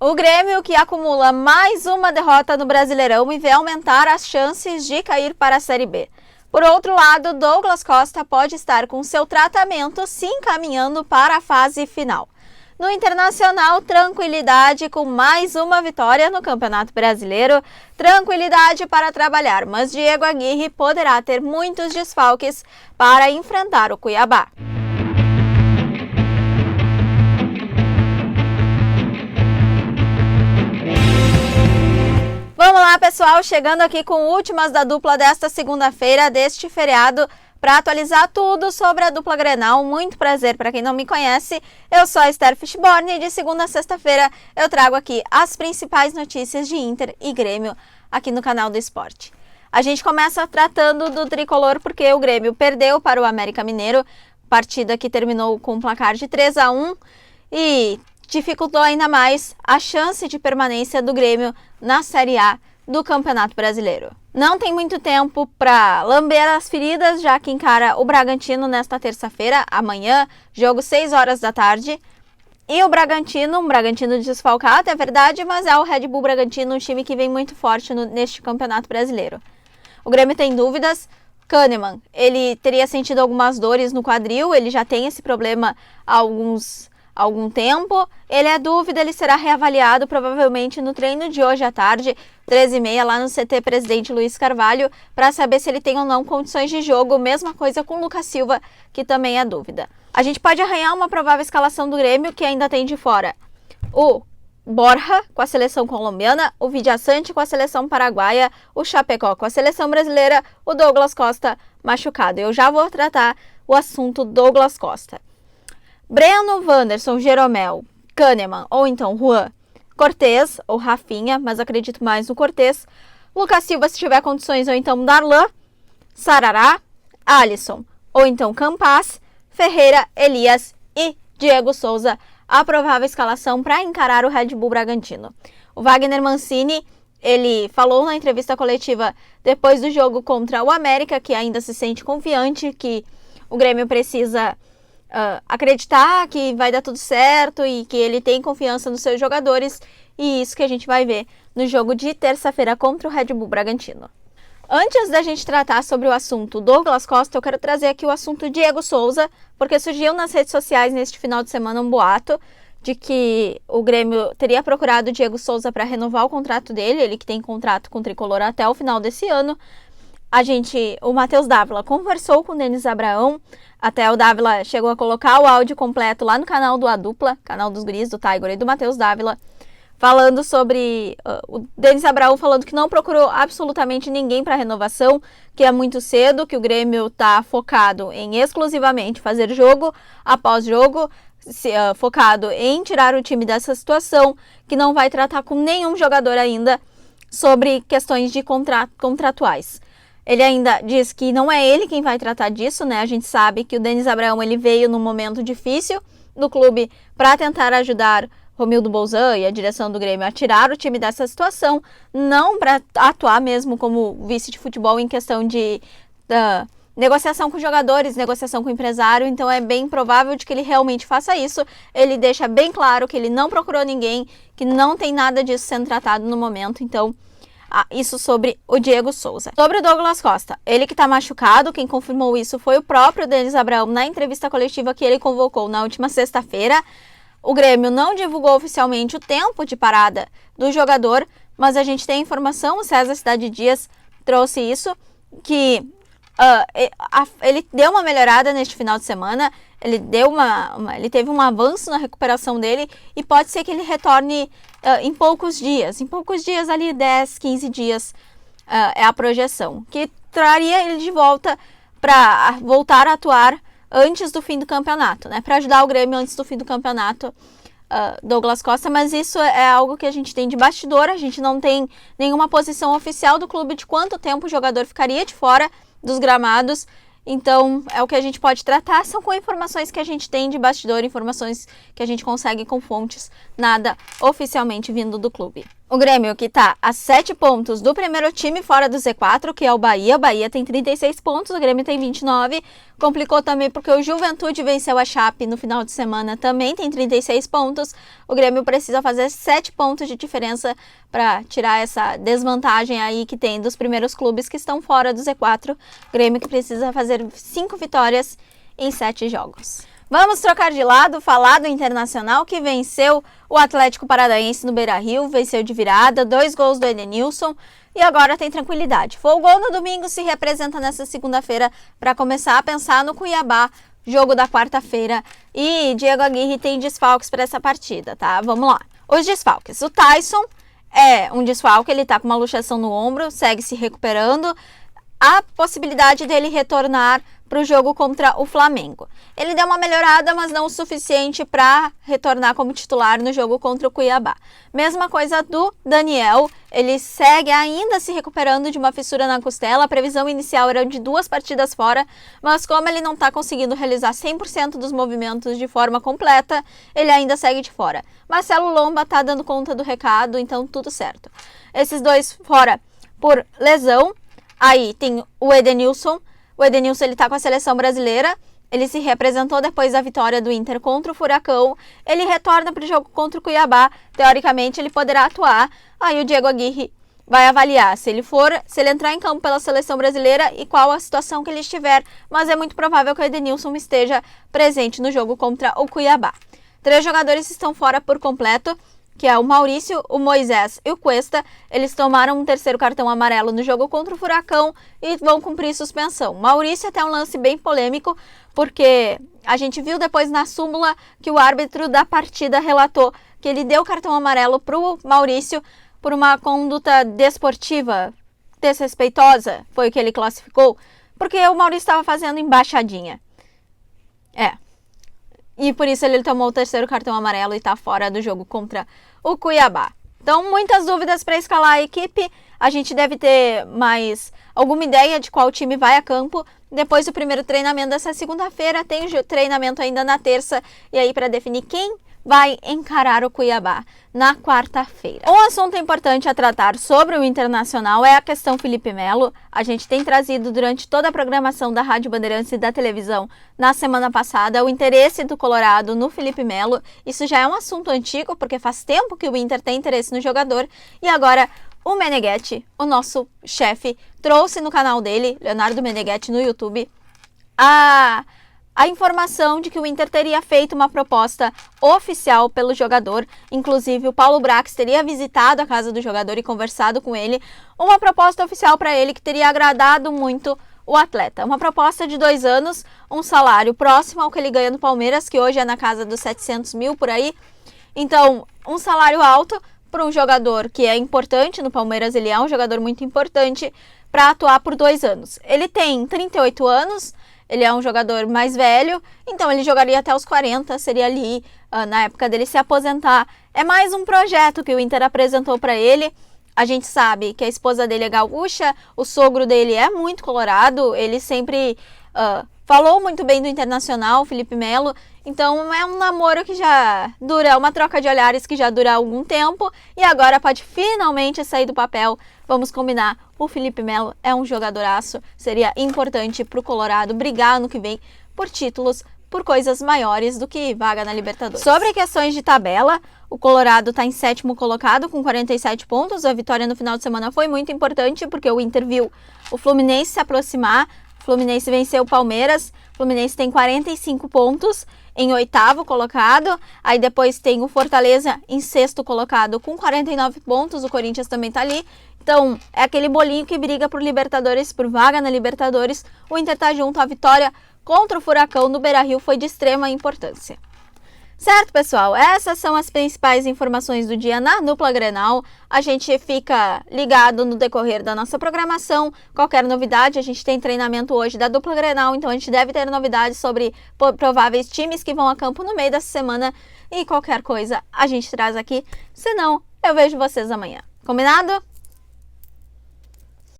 O Grêmio, que acumula mais uma derrota no Brasileirão e vê aumentar as chances de cair para a Série B. Por outro lado, Douglas Costa pode estar com seu tratamento se encaminhando para a fase final. No Internacional, tranquilidade com mais uma vitória no Campeonato Brasileiro, tranquilidade para trabalhar, mas Diego Aguirre poderá ter muitos desfalques para enfrentar o Cuiabá. Vamos lá, pessoal, chegando aqui com últimas da dupla desta segunda-feira, deste feriado, para atualizar tudo sobre a dupla Grenal. Muito prazer para quem não me conhece, eu sou a Esther Fishborn e de segunda a sexta-feira eu trago aqui as principais notícias de Inter e Grêmio aqui no canal do Esporte. A gente começa tratando do tricolor porque o Grêmio perdeu para o América Mineiro, partida que terminou com um placar de 3-1 e dificultou ainda mais a chance de permanência do Grêmio na Série A do Campeonato Brasileiro. Não tem muito tempo para lamber as feridas, já que encara o Bragantino nesta terça-feira, amanhã, jogo 6 horas da tarde. E o Bragantino, um Bragantino desfalcado, é verdade, mas é o Red Bull Bragantino, um time que vem muito forte neste Campeonato Brasileiro. O Grêmio tem dúvidas. Kahneman, ele teria sentido algumas dores no quadril, ele já tem esse problema há algum tempo. Ele é dúvida, ele será reavaliado provavelmente no treino de hoje à tarde, 13h30, lá no CT Presidente Luiz Carvalho, para saber se ele tem ou não condições de jogo. Mesma coisa com o Lucas Silva, que também é dúvida. A gente pode arranhar uma provável escalação do Grêmio, que ainda tem de fora o Borja com a seleção colombiana, o Villasanti com a seleção paraguaia, o Chapecó com a seleção brasileira, o Douglas Costa machucado. Eu já vou tratar o assunto Douglas Costa. Breno, Wanderson, Jeromel, Kahneman ou então Juan, Cortez ou Rafinha, mas acredito mais no Cortez, Lucas Silva se tiver condições ou então Darlan, Sarará, Alisson ou então Campas, Ferreira, Elias e Diego Souza, a provável escalação para encarar o Red Bull Bragantino. O Wagner Mancini, ele falou na entrevista coletiva depois do jogo contra o América que ainda se sente confiante, que o Grêmio precisa acreditar que vai dar tudo certo e que ele tem confiança nos seus jogadores, e isso que a gente vai ver no jogo de terça-feira contra o Red Bull Bragantino. Antes da gente tratar sobre o assunto Douglas Costa, eu quero trazer aqui o assunto Diego Souza, porque surgiu nas redes sociais neste final de semana um boato de que o Grêmio teria procurado o Diego Souza para renovar o contrato dele, ele que tem contrato com o Tricolor até o final desse ano. O Matheus Dávila conversou com o Denis Abraão, até o Dávila chegou a colocar o áudio completo lá no canal do A Dupla, canal dos guris, do Tiger e do Matheus Dávila, falando sobre o Denis Abraão falando que não procurou absolutamente ninguém para renovação, que é muito cedo, que o Grêmio está focado em exclusivamente fazer jogo após jogo, focado em tirar o time dessa situação, que não vai tratar com nenhum jogador ainda sobre questões de contratuais. Ele ainda diz que não é ele quem vai tratar disso, né? A gente sabe que o Denis Abraão ele veio num momento difícil do clube para tentar ajudar Romildo Bolzan e a direção do Grêmio a tirar o time dessa situação, não para atuar mesmo como vice de futebol em questão de negociação com jogadores, negociação com empresário. Então é bem provável de que ele realmente faça isso. Ele deixa bem claro que ele não procurou ninguém, que não tem nada disso sendo tratado no momento. Então isso sobre o Diego Souza. Sobre o Douglas Costa, ele que está machucado, quem confirmou isso foi o próprio Denis Abraão na entrevista coletiva que ele convocou na última sexta-feira. O Grêmio não divulgou oficialmente o tempo de parada do jogador, mas a gente tem informação, o César Cidade Dias trouxe isso, que ele deu uma melhorada neste final de semana, ele teve um avanço na recuperação dele e pode ser que ele retorne em poucos dias ali 10, 15 dias é a projeção, que traria ele de volta para voltar a atuar antes do fim do campeonato, né? Para ajudar o Grêmio antes do fim do campeonato, Douglas Costa, mas isso é algo que a gente tem de bastidor, a gente não tem nenhuma posição oficial do clube de quanto tempo o jogador ficaria de fora dos gramados, então é o que a gente pode tratar, são com informações que a gente tem de bastidor, informações que a gente consegue com fontes, nada oficialmente vindo do clube. O Grêmio, que está a 7 pontos do primeiro time fora do Z4, que é o Bahia. O Bahia tem 36 pontos, o Grêmio tem 29. Complicou também porque o Juventude venceu a Chape no final de semana, também tem 36 pontos. O Grêmio precisa fazer 7 pontos de diferença para tirar essa desvantagem aí que tem dos primeiros clubes que estão fora do Z4. O Grêmio que precisa fazer 5 vitórias em 7 jogos. Vamos trocar de lado, falar do Internacional, que venceu o Atlético Paranaense no Beira-Rio, venceu de virada, 2 gols do Edenilson e agora tem tranquilidade. Folgou no domingo, se representa nessa segunda-feira para começar a pensar no Cuiabá, jogo da quarta-feira, e Diego Aguirre tem desfalques para essa partida, tá? Vamos lá. Os desfalques. O Tyson é um desfalque, ele tá com uma luxação no ombro, segue se recuperando. A possibilidade dele retornar para o jogo contra o Flamengo. Ele deu uma melhorada, mas não o suficiente para retornar como titular no jogo contra o Cuiabá. Mesma coisa do Daniel, ele segue ainda se recuperando de uma fissura na costela. A previsão inicial era de 2 partidas fora, mas como ele não está conseguindo realizar 100% dos movimentos de forma completa, ele ainda segue de fora. Marcelo Lomba está dando conta do recado, então tudo certo. Esses 2 fora por lesão. Aí tem o Edenilson. O Edenilson ele tá com a seleção brasileira. Ele se representou depois da vitória do Inter contra o Furacão. Ele retorna para o jogo contra o Cuiabá. Teoricamente ele poderá atuar. Aí o Diego Aguirre vai avaliar se ele entrar em campo pela seleção brasileira e qual a situação que ele estiver. Mas é muito provável que o Edenilson esteja presente no jogo contra o Cuiabá. 3 jogadores estão fora por completo, que é o Maurício, o Moisés e o Cuesta. Eles tomaram um 3º cartão amarelo no jogo contra o Furacão e vão cumprir suspensão. Maurício até um lance bem polêmico, porque a gente viu depois na súmula que o árbitro da partida relatou que ele deu cartão amarelo para o Maurício por uma conduta desportiva, desrespeitosa, foi o que ele classificou, porque o Maurício estava fazendo embaixadinha. E por isso ele tomou o 3º cartão amarelo e está fora do jogo contra o Cuiabá. Então, muitas dúvidas para escalar a equipe. A gente deve ter mais alguma ideia de qual time vai a campo. Depois do primeiro treinamento dessa segunda-feira, tem o treinamento ainda na terça. E aí para definir quem vai encarar o Cuiabá na quarta-feira. Um assunto importante a tratar sobre o Internacional é a questão Felipe Melo. A gente tem trazido durante toda a programação da Rádio Bandeirantes e da televisão na semana passada o interesse do Colorado no Felipe Melo. Isso já é um assunto antigo, porque faz tempo que o Inter tem interesse no jogador. E agora o Meneghetti, o nosso chefe, trouxe no canal dele, Leonardo Meneghetti, no YouTube, a informação de que o Inter teria feito uma proposta oficial pelo jogador. Inclusive, o Paulo Brax teria visitado a casa do jogador e conversado com ele. Uma proposta oficial para ele que teria agradado muito o atleta. Uma proposta de 2 anos, um salário próximo ao que ele ganha no Palmeiras, que hoje é na casa dos 700 mil por aí. Então, um salário alto para um jogador que é importante no Palmeiras. Ele é um jogador muito importante para atuar por 2 anos. Ele tem 38 anos. Ele é um jogador mais velho, então ele jogaria até os 40, seria ali na época dele se aposentar. É mais um projeto que o Inter apresentou para ele. A gente sabe que a esposa dele é gaúcha, o sogro dele é muito colorado, ele sempre falou muito bem do Internacional, Felipe Melo. Então é um namoro que já dura, uma troca de olhares que já dura algum tempo e agora pode finalmente sair do papel. Vamos combinar, o Felipe Melo é um jogadoraço, seria importante para o Colorado brigar ano que vem por títulos, por coisas maiores do que vaga na Libertadores. Sobre questões de tabela, o Colorado está em 7º colocado com 47 pontos. A vitória no final de semana foi muito importante porque o Inter viu o Fluminense se aproximar. O Fluminense venceu o Palmeiras. O Fluminense tem 45 pontos em 8º colocado. Aí depois tem o Fortaleza em 6º colocado com 49 pontos. O Corinthians também está ali. Então, é aquele bolinho que briga por Libertadores, por vaga na Libertadores. O Inter está junto. A vitória contra o Furacão no Beira-Rio foi de extrema importância. Certo, pessoal? Essas são as principais informações do dia na dupla Grenal. A gente fica ligado no decorrer da nossa programação. Qualquer novidade, a gente tem treinamento hoje da dupla Grenal, então a gente deve ter novidades sobre prováveis times que vão a campo no meio dessa semana. E qualquer coisa a gente traz aqui. Se não, eu vejo vocês amanhã. Combinado?